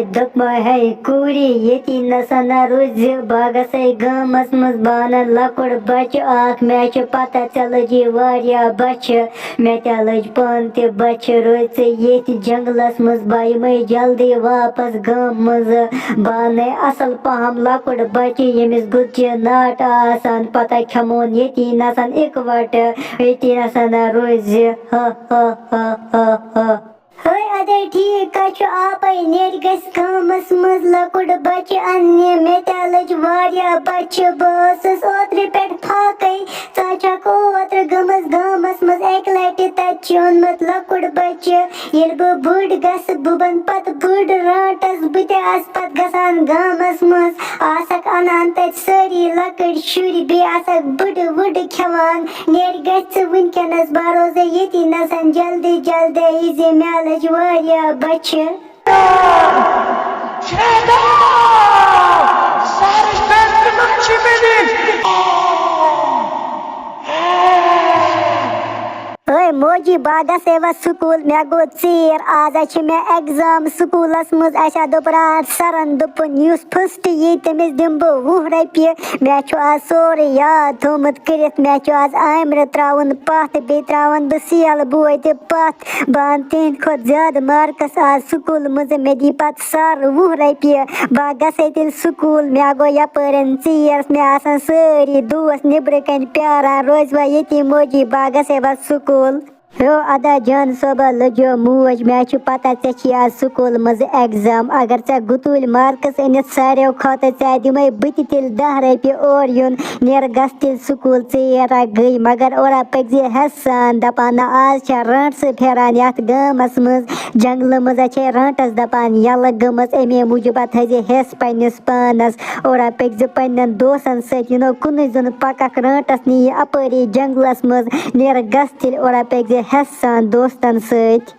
दोपमा है कूरी ये नसना रोज बागस गमस मज बान लकुड़ बच आख मे पता चे लजी वारिया बच मे लज पान ते बच रोज ये जंगलस मज बाई मई जल्दी वापस गम मज बान असल पहम लकुड़ बच यमिस गुच नाट आसान पता खमोन ये नसन इकवट ये नसन रोज हय अदे ठीक आप नेट गस गामस मज लकुड़ बच अन्य मे लज वारिया बच बस ओत्र पे फाकै चाचक ओत्र गमस गामस मज एक लट तत ओनमत लकुड़ बच ये बुड़ गस बुबन पत बुड़ राटस बत पत गसान गामस मज आसक अनान तत सारी लकड़ शुर बे आसक बुड़ वुड़ खवान नेट गस वनकनस बारोजे ये नसन जल्दी जल्दी इजे मे लज वारिया बच मोजी बागा सेवा स्कूल मे गो चीर आज मे एग्जाम स्कूलस मज दोपरान सरन दोपन युस फर्स्ट ये तमिस दिम बह 20 रपिय मे आज सोरे याद थोमुत करित मे आज आमर त्रावन पथ बे त्रावन बह सेल बोय ते पथ बान तीन खोत ज्यादा मार्कस आज स्कूल मज मे दी पत सर 20 रपिय बह गसे तेल स्कूल मे गो यपरन चीर मे आसान सारी दोस्त निबर कन प्यारान रोजवा ये मोजी बागा सेवा स्कूल हो अदा जान सोबा लजो मोज मे पता चे आज स्कूल मज एग्जाम अगर चे गुतुल मार्कस अनित सारो खत चे दिमे बत तेल 10 रपिय और युन नेर गस तेल स्कूल चेरा गई मगर ओरा पगजे हसान दपान आज रंट फेरान यथ गामस मज जंगल मज रंटस दपान यल गमस अमे मूजूब थजे हेस पन्नस पानस ओरा पगजे पन्न दोसन सो कुन जुन पकक रंटस नी अपरी जंगलस मज नेर गस तेल ओरा पगजे हसान दोस्तन सत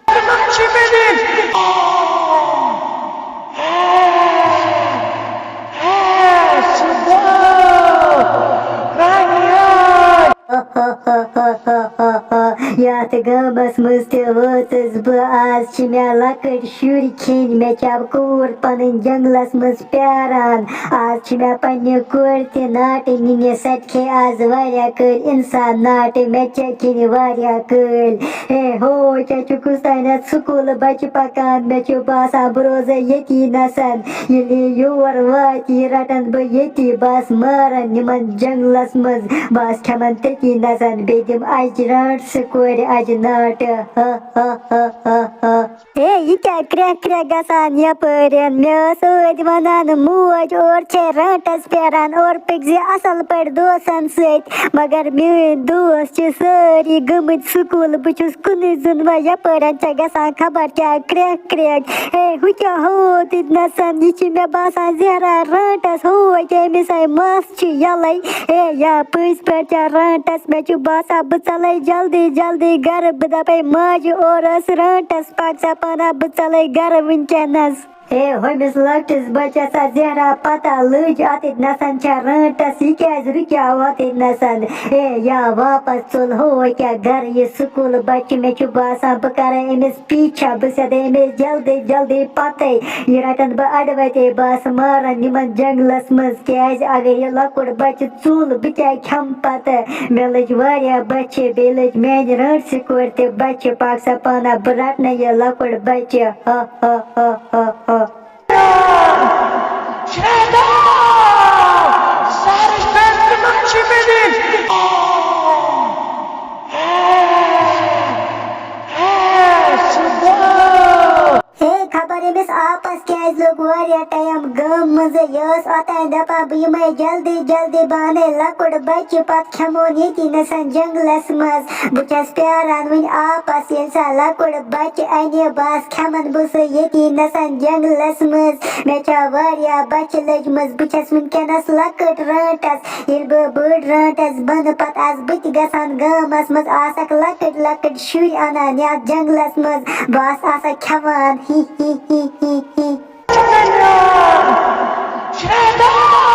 यथ गामस मज वस बह आज मे लकड़ शुर खिन मे कूर पन जंगलस मज प्यारान आज मे पन्ने कोर ते नाट निने सत खे आज वारिया कल इंसान नाट मे खिन वारिया कल हे हो चे कुस्तान स्कूल बच पकान मे बासान बह रोज ये नसन ये योर वाति रटन बह ये बस मारन निमन जंगलस मज बस खमन तती नसन बे दिम आज रट स्कूल आज नाट हे ये क्या क्रैक क्रैक गसान यपरन मे सद वनान मोज और छे रटस पेरान और पगजे असल पे दोसन सत मगर मेन दोस्त सारी गमत स्कूल बह कुन जुन व यपरन चे गसान खबर क्या क्रैक क्रैक हे हु क्या हो नसन ये मे बासान जहरा रटस हो अमिस मस यलै हे या पज पे रटस मे बासान बह चल जल्दी जल्दी गर बह दपे माज और रटस पक सपाना बह चल गर वनकनस हे हमिस लकटिस बचस जहरा पता लज अत नसन रटस यह क्या रुक्याव अत नसन हे या वापस चल हो क्या घर ये स्कूल बच मे बासान बह कर अमिस पीछा बह सद अमिस जल्दी जल्दी पत यह रटन बह अडवते बस मारन निमन जंगलस मज क्या अगर यह लकुड़ बच चूल बह क्या खम पत मे लज वारिया बच बे लज मेन रट स्कूल ते बच पाक सपाना बह रटन यह लकुड़ बच आपस क्या लोग वारिया टाइम गम मज यस अतन दपा बह जल्दी जल्दी बाने लकुड़ बच पत खमोन ये नसन जंगलस मज बह प्यारान वन आपस ये लकुड़ बच अने बस खमन बह ये नसन जंगलस मज मे वारिया बच लज मज बह वनकनस लकड़ रटस ये बह बड़ रटस बन पत आज बत गसान गामस मज आसक लकड़ लकड़ शुर अनान या जंगलस मज बस आसक खवान ही Shut up!